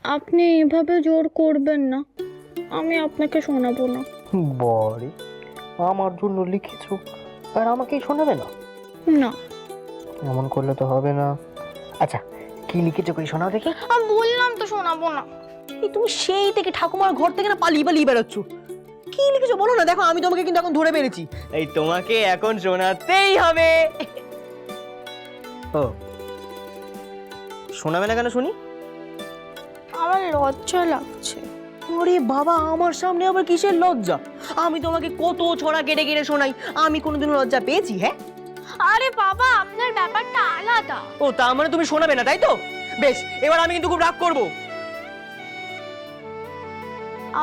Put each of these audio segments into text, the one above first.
আপনি এভাবে জোর করবেন না, আমি আপনাকে শোনাবো না। বরে আমার জন্য লিখেছো আর আমাকেই শোনাবে না? না, এমন করলে তো হবে না। আচ্ছা, কি লিখেছো কই শোনাও দেখি। আমি বললাম তো শোনাবো না। এই তুমি সেই থেকে ঠাকুমার ঘর থেকে না পালিয়ে পালিয়ে বেরোচ্ছ। কি লিখেছো বলো না, দেখো আমি তোমাকে কিন্তু এখন ধরে পেরেছি। এই তোমাকে এখন শোনাতেই হবে। ও শোনাবে না কেন শুনি? আমার লজ্জা লাগছে। ওরে বাবা, আমার সামনে আবার কিসের লজ্জা? আমি তোমাকে কত ছড়া কেটে কেটে শোনাই, আমি কোনোদিন লজ্জা পেয়েছি? হ্যাঁ। আরে বাবা, আপনার ব্যাপারটা আলাদা। ও তার মানে তুমি শোনাবে না, তাই তো? বেশ, এবার আমি কিন্তু খুব রাগ করবো।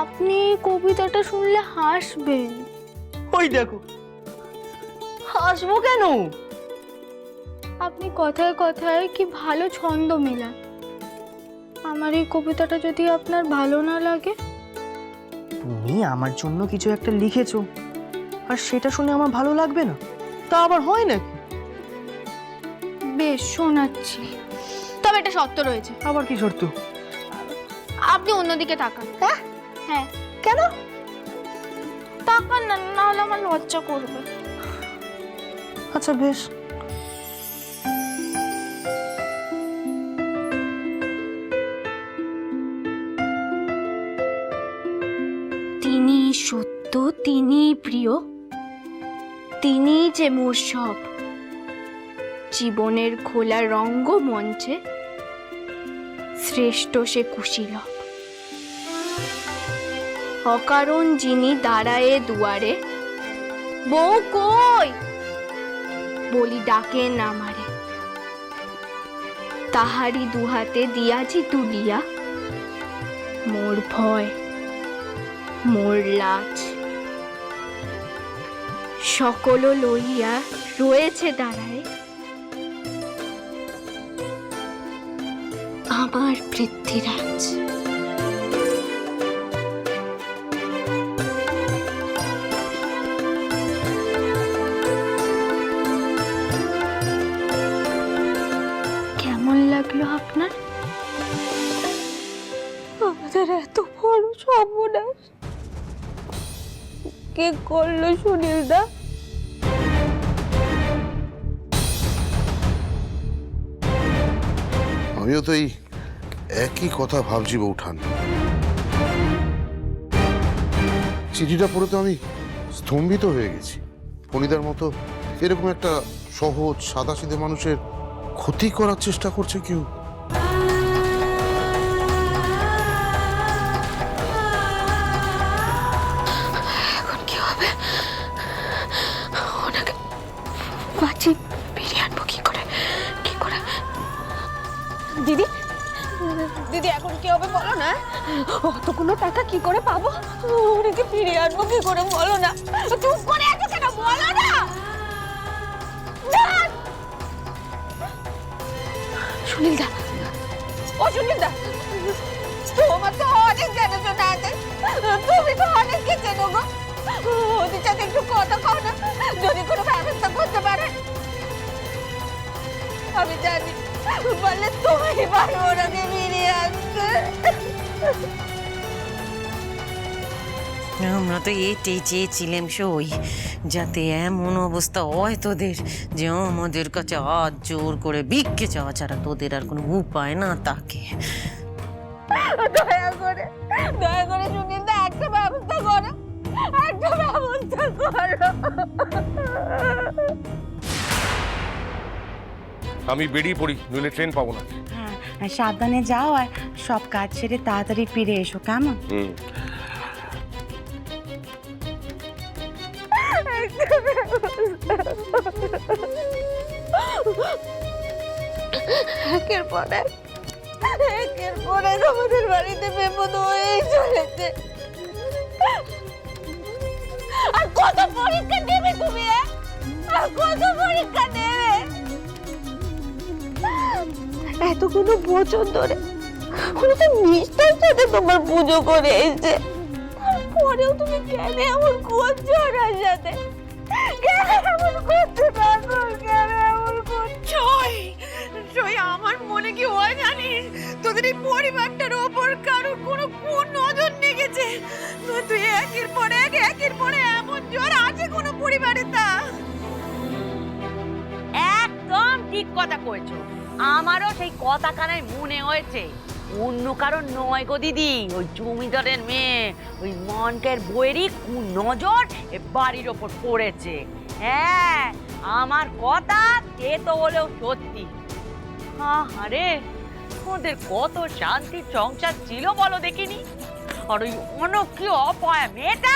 আপনি কবিতাটা শুনলে হাসবেন। ওই দেখো, হাসবো কেন? আপনি কথায় কথায় কি ভালো ছন্দ মেলান। আমার এই কবিতাটা যদি আপনার ভালো না লাগে? তুমি আমার জন্য কিছু একটা লিখেছো আর সেটা শুনে আমার ভালো লাগবে না, তা আবার হয় নাকি? বেশ, শোনাচ্ছি, তবে এটা শর্ত রয়েছে। আবার কি শর্ত? আপনি অন্যদিকে তাকান। হ্যাঁ, কেন? তাকান না, নাহলে আমার লজ্জা করবে। আচ্ছা বেশ। তিনি সত্য, তিনি প্রিয়, তিনি যে মোর সব। জীবনের খোলা রঙ্গমঞ্চে শ্রেষ্ঠ সে কুশীলব। অকারণ যিনি দাঁড়ায়ে দুয়ারে, বউ কই বলি ডাকেন আমারে। তাহারি দুহাতে দিয়াছি তুলিয়া মোর ভয়, মোর লাজ। সকল লইয়া রয়েছে দাঁড়ায় আমার পৃথ্বীরাজ। কেমন লাগলো আপনার? আমাদের এত বড় সর্বনাশ কে করলো সুনীল দা? আমিও তো এই একই কথা ভাবছি বৌঠান। চিঠিটা পড়ে তো আমি স্তম্ভিত হয়ে গেছি। ফণিদার মতো এরকম একটা সহজ সাদাসিধে মানুষের ক্ষতি করার চেষ্টা করছে কেউ। এখন কি হবে? ওনাকে বাঁচি ফিরিয়ে আনবো কি করে? কি করে? দিদি, দিদি এখন কি হবে বলো না? অতগুলো টাকা কি করে পাবো? ওনাকে ফিরিয়ে আনবো কি করে বলো না? চুপ করে আছো কেন, বলো না? সুনীল দা, ও সুনীল দা, তোমার তো অনেক জানাশোনা আছে, তুমি তো অনেককে চেনো গো। ওদের সাথে একটু কথা কও না, যদি কোনো ব্যবস্থা করতে পারে। আমি জানি বললে তুমি পারবো ওনাকে ফিরিয়ে আনতে। আমরা তো এটাই চেয়েছিলাম সই, যাতে এমন অবস্থা হয় তোদের যে আমাদের কাছে হাত জোর করে ভিক্ষে চাওয়া ছাড়া তোদের আর কোনো উপায় না থাকে। দয়া করে সুনীল দা একটা ব্যবস্থা করো, একটা ব্যবস্থা করো। আমি বেরিয়ে পড়ি, নইলে ট্রেন পাবো না। হ্যাঁ, সাবধানে যাও আর সব কাজ সেরে তাড়াতাড়ি ফিরে এসো, কেমন? একের পর এক আমাদের বাড়িতে বিপদ হয়েই চলেছে। আর কত পরীক্ষা দেবে তুমি? আর কত পরীক্ষা দেবে? এতগুলো বছর ধরে উনি তো নিষ্ঠার সাথে তোমার পুজো করে এসেছে, তারপরেও তুমি কেন এমন করছো ওনার সাথে? কেন এমন করছো? কেন এমন করছো? নিশ্চয়ই আমার মনে কি হয় জানিস, তোদের এই পরিবারটার ওপর কারোর কোনো কোন নজর লেগেছে। তুই একের পর এমন জ্বর আছে কোনো পরিবারে তা? একদম ঠিক কথা কয়েছো, আমারও সেই কথা কানায় মনে হয়েছে। অন্য কারণ নয় গো দিদি, ওই জমিদারের মেয়ে ওই মনকের বইয়েরই নজর এ বাড়ির ওপর পড়েছে। হ্যাঁ, আমার কথা এ তো হলেও সত্যি। আরে ওদের কত শান্তির সংসার ছিল বলো দেখিনি। আর ওই অনক্ষী অপয়া মেয়েটা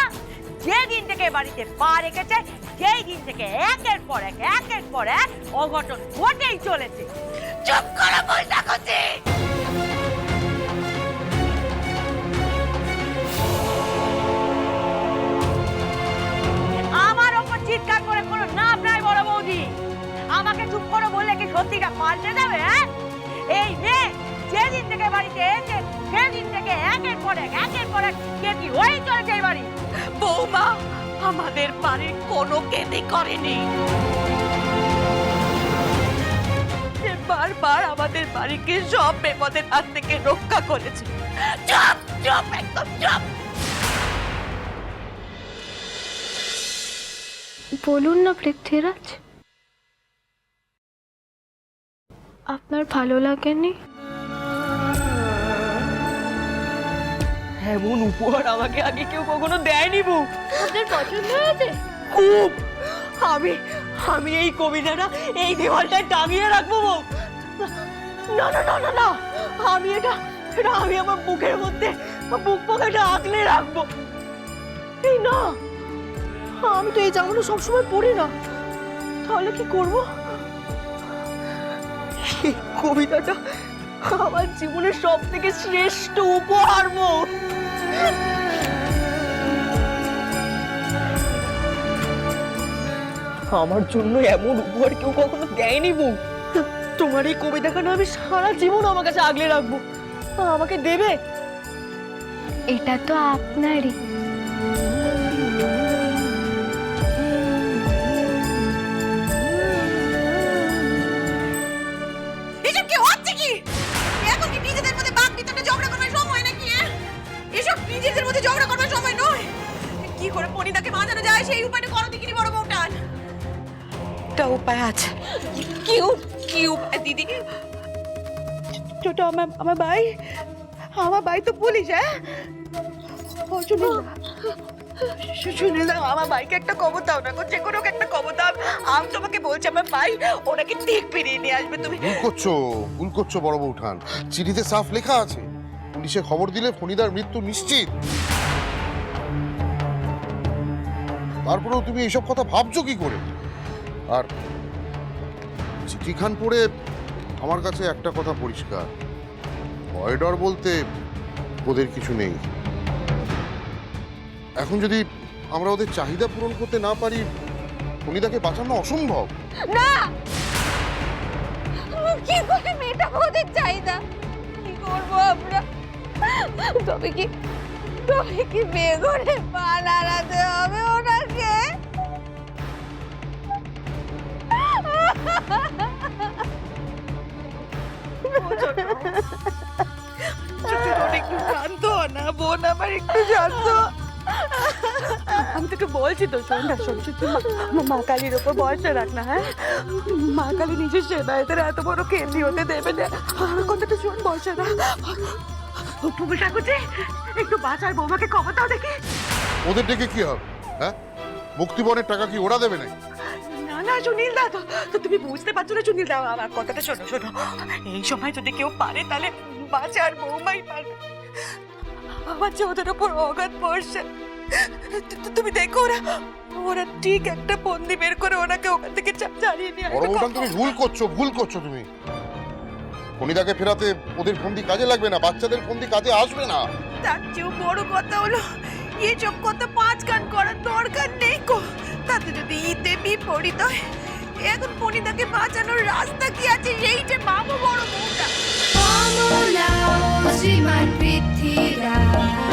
যেদিন থেকে বাড়িতে পা রেখেছে সেই দিন থেকে একের পর এক অঘটন ঘটেই চলেছে। চুপ করে বসে করছি। আমার ওপর চিৎকার করে কোনো নাম নাই বড় বৌদি। আমাকে চুপ করে বললে কি সত্যিটা পাল্টে যাবে? হ্যাঁ, এই মেয়ে যেদিন থেকে বাড়িতে এসে সেদিন থেকে একের পর এক কেতি হয়ে চলেছে এই বাড়ি। বৌমা আমাদের বাড়ির কোনো কেতি করেনি, বারবার আমাদের বাড়িকে সব বিপদের হাত থেকে রক্ষা করেছে। চুপ চুপ, একদম চুপ। বলুন না পৃথ্বীরাজ, আপনার ভালো লাগেনি? এমন উপহার আমাকে আগে কেউ কখনো দেয়নি বউ। আপনার পছন্দ হয়েছে? খুব। আমি এই কবিতাটা এই দেওয়ালটায় টাঙিয়ে রাখবো বউ। না না না না না, আমি এটা আমি আমার বুকের মধ্যে বুক পকেটে আঁকলে রাখবো। এই না, আমি তো এই জামাটা সবসময় পরি না, তাহলে কি করবো? এই কবিতাটা আমার জীবনের সব থেকে শ্রেষ্ঠ উপহার বউ। আমার জন্য এমন উপহার কেউ কখনো দেয়নি বউ। তোমার এই কবিতাখানা আমি সারা জীবন আমার কাছে আগলে রাখবো। আমাকে দেবে? এটা তো আপনারই। এসব কি হচ্ছে কি? এখন কি নিজেদের মধ্যে বাক বিতণ্ডা ঝগড়া করার সময় নাকি? এসব নিজেদের মধ্যে ঝগড়া করার সময় নয়। কি করে পরিদাকে বাঁচানো যায় সেই উপায়টা করো দেখিনি বড় বউটান। একটা উপায় আছে। কি উপায় দিদি? ছোট আমার ভাই তো পুলিশ। হ্যাঁ, সুনীল দা, আমার ভাইকে একটা খবর দাও না গো, যে কোনো একটা খবর দাও। আমি তোমাকে বলছি, আমার ভাই ওনাকে ঠিক ফিরিয়ে নিয়ে আসবে। তুমি ভুল করছো বড় বউঠান। চিঠিতে সাফ লেখা আছে পুলিশে খবর দিলে ফণিদার মৃত্যু নিশ্চিত। তারপরেও তুমি এইসব কথা ভাবছো কি করে? আর চিঠিখান পড়ে আমার কাছে একটা কথা পরিষ্কার, ভয় ডর বলতে ওদের কিছু নেই। এখন যদি আমরা ওদের চাহিদা পূরণ করতে না পারি, ফণিদাকে বাঁচানো অসম্ভব। না, কি করে মেয়েটাকে ওদের চাহিদা? কি করবো আমরা? তবে কি বিয়ে করে পা নাড়াতে হবে ওনাকে? একটু শান্ত হ না বোন, আমার একটু শান্ত। আমি তোকে বলছি তো, শোন না, শোন, তুই মা কালীর ওপর ভরসা রাখ না। হ্যাঁ, মা কালী নিজের সেবায়তের এত বড় কেন্দ্রি হতে দেবে না। আমার কথাটা শোন, ভরসা না। তুমি ঠাকুরজি একটু বাঁচার বৌমাকে খবর দাও দেখি। ওদের ডেকে কি হবে? হ্যাঁ, মুক্তিপণের টাকা কি ওরা দেবে নাকি? না না সুনীল দা, তো তুমি বুঝতে পারছো না সুনীল দা, আমার কথাটা শোনো। এই সময় যদি কেউ পারে তাহলে বাঁচার বৌমাই পারবে। আমার যে ওদের ওপর অগাধ ভরসা। তুমি দেখো, ওরা ঠিক একটা বন্দি বের করে ওনাকে ওখান থেকে ছাড়িয়ে নিয়ে আসবে। বড় বউঠান, তুমি ভুল করছো তুমি। ফণিদাকে ফেরাতে ওদের ফন্দি কাজে লাগবে না, বাচ্চাদের ফন্দি কাজে আসবে না। তার চেয়েও বড় কথা হলো এসব কথা 5 কান করার দরকার নেই গো। তাতে যদি ইতে বিপরীত হয়, এখন ফণিদাকে বাঁচানোর রাস্তা কি আছে সেইটা ভাবো বড় বউটা। শ্রীমান পৃথ্বীরাজ।